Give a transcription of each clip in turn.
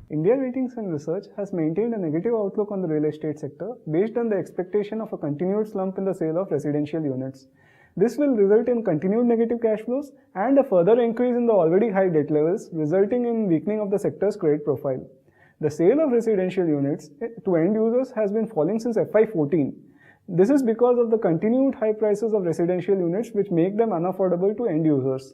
India Ratings and Research has maintained a negative outlook on the real estate sector based on the expectation of a continued slump in the sale of residential units. This will result in continued negative cash flows and a further increase in the already high debt levels, resulting in weakening of the sector's credit profile. The sale of residential units to end users has been falling since FY14. This is because of the continued high prices of residential units, which make them unaffordable to end users.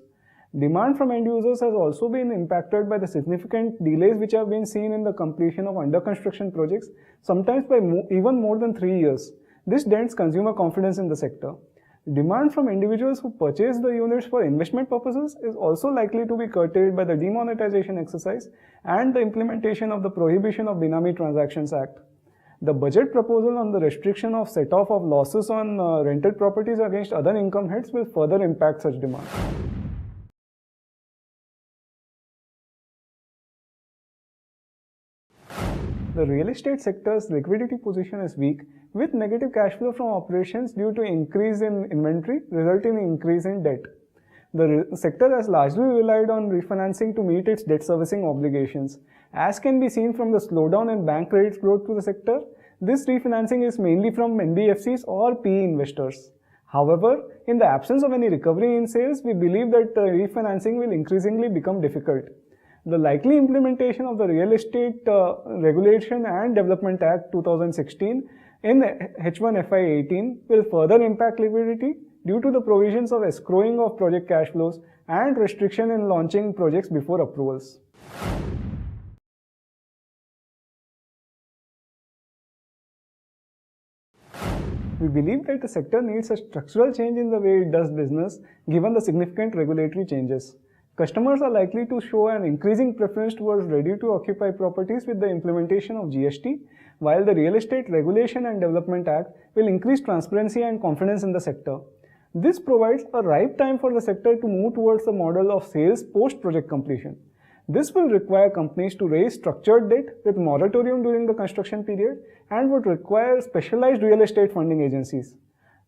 Demand from end users has also been impacted by the significant delays which have been seen in the completion of under construction projects, sometimes by even more than 3 years. This dents consumer confidence in the sector. Demand from individuals who purchase the units for investment purposes is also likely to be curtailed by the demonetization exercise and the implementation of the Prohibition of Benami Transactions Act. The budget proposal on the restriction of set-off of losses on rented properties against other income heads will further impact such demand. The real estate sector's liquidity position is weak, with negative cash flow from operations due to increase in inventory resulting in increase in debt. The sector has largely relied on refinancing to meet its debt servicing obligations. As can be seen from the slowdown in bank credit growth to the sector, this refinancing is mainly from NBFCs or PE investors. However, in the absence of any recovery in sales, we believe that refinancing will increasingly become difficult. The likely implementation of the Real Estate Regulation and Development Act 2016 in H1 FY18 will further impact liquidity due to the provisions of escrowing of project cash flows and restriction in launching projects before approvals. We believe that the sector needs a structural change in the way it does business given the significant regulatory changes. Customers are likely to show an increasing preference towards ready-to-occupy properties with the implementation of GST, while the Real Estate Regulation and Development Act will increase transparency and confidence in the sector. This provides a ripe time for the sector to move towards the model of sales post-project completion. This will require companies to raise structured debt with moratorium during the construction period and would require specialized real estate funding agencies.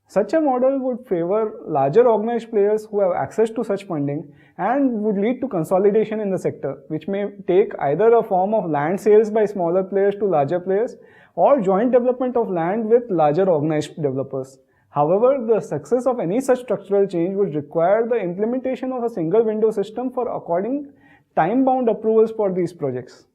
Such a model would favor larger organized players who have access to such funding and would lead to consolidation in the sector, which may take either a form of land sales by smaller players to larger players or joint development of land with larger organized developers. However, the success of any such structural change would require the implementation of a single window system for according time-bound approvals for these projects.